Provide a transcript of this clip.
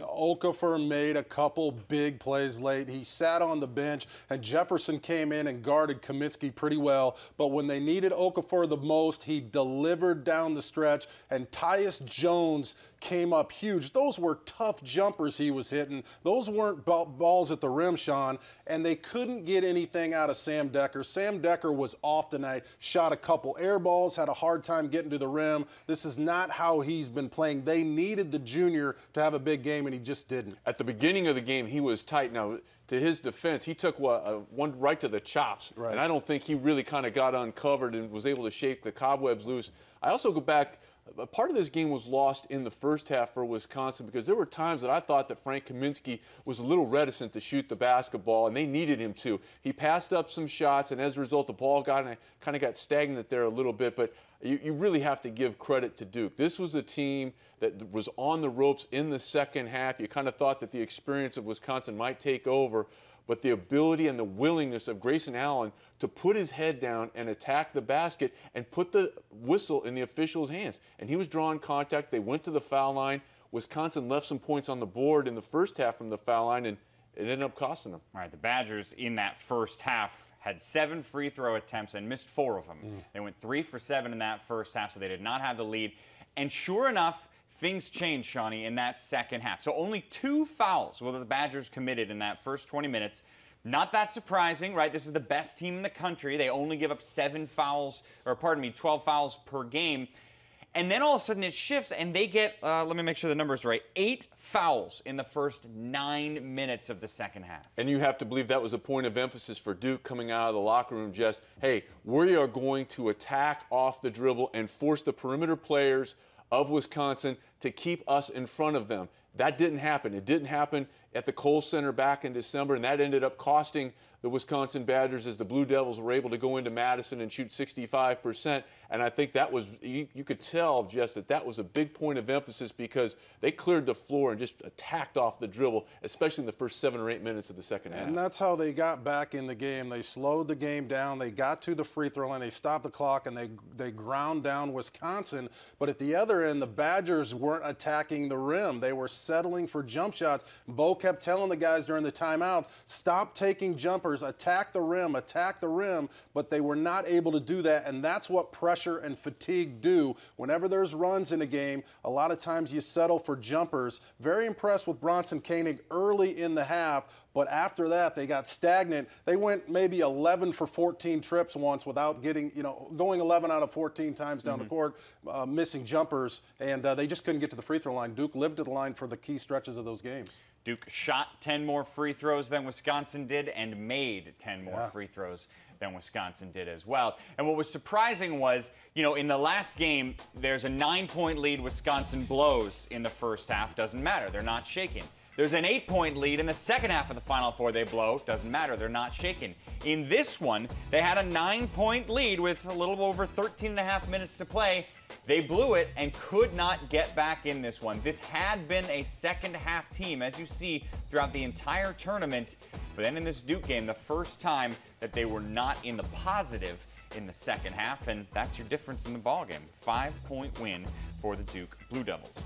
Okafor made a couple big plays late. He sat on the bench, and Jefferson came in and guarded Kaminsky pretty well. But when they needed Okafor the most, he delivered down the stretch, and Tyus Jones came up huge. Those were tough jumpers he was hitting. Those weren't balls at the rim, Sean, and they couldn't get anything out of Sam Decker. Sam Decker was off tonight, shot a couple air balls, had a hard time getting to the rim. This is not how he's been playing. They needed the junior to have a big game, and he just didn't. At the beginning of the game, he was tight. Now, to his defense, he took one right to the chops, right. And I don't think he really kind of got uncovered and was able to shake the cobwebs loose. I also go back. Part of this game was lost in the first half for Wisconsin because there were times that I thought that Frank Kaminsky was a little reticent to shoot the basketball, and they needed him to. He passed up some shots, and as a result, the ball kind of got stagnant there a little bit. But you really have to give credit to Duke. This was a team that was on the ropes in the second half. You kind of thought that the experience of Wisconsin might take over, but the ability and the willingness of Grayson Allen to put his head down and attack the basket and put the whistle in the official's hands. And he was drawing contact. They went to the foul line. Wisconsin left some points on the board in the first half from the foul line, and it ended up costing them. All right, the Badgers in that first half had 7 free throw attempts and missed 4 of them. They went 3 for 7 in that first half, so they did not have the lead. And sure enough, things changed, Shawnee, in that second half. So only 2 fouls were the Badgers committed in that first 20 minutes. Not that surprising, right? This is the best team in the country. They only give up 12 fouls per game. And then all of a sudden it shifts and they get, let me make sure the number is right, 8 fouls in the first 9 minutes of the second half. And you have to believe that was a point of emphasis for Duke coming out of the locker room, Jess. Hey, we are going to attack off the dribble and force the perimeter players of Wisconsin to keep us in front of them. That didn't happen. It didn't happen at the Kohl Center back in December, and that ended up costing the Wisconsin Badgers as the Blue Devils were able to go into Madison and shoot 65%. And I think that was, you could tell, Jess, that was a big point of emphasis because they cleared the floor and just attacked off the dribble, especially in the first 7 or 8 minutes of the second half. And that's how they got back in the game. They slowed the game down. They got to the free throw line. They stopped the clock, and they ground down Wisconsin. But at the other end, the Badgers weren't attacking the rim. They were settling for jump shots. Bo kept telling the guys during the timeout, stop taking jumpers, attack the rim, but they were not able to do that, and that's what pressure and fatigue do. Whenever there's runs in a game, a lot of times you settle for jumpers. Very impressed with Bronson Koenig early in the half, but after that, they got stagnant. They went maybe 11 for 14 trips once without getting, going 11 out of 14 times down the court, missing jumpers, and they just couldn't get to the free throw line. Duke lived at the line for the key stretches of those games. Duke shot 10 more free throws than Wisconsin did and made 10 more free throws than Wisconsin did as well. And what was surprising was, in the last game, there's a 9-point lead Wisconsin blows in the first half. Doesn't matter. They're not shaken. There's an 8-point lead in the second half of the Final Four. They blow. Doesn't matter. They're not shaken. In this one, they had a 9-point lead with a little over 13 and a half minutes to play. They blew it and could not get back in this one. This had been a second-half team, as you see throughout the entire tournament. But then in this Duke game, the first time that they were not in the positive in the second half, and that's your difference in the ballgame. 5-point win for the Duke Blue Devils.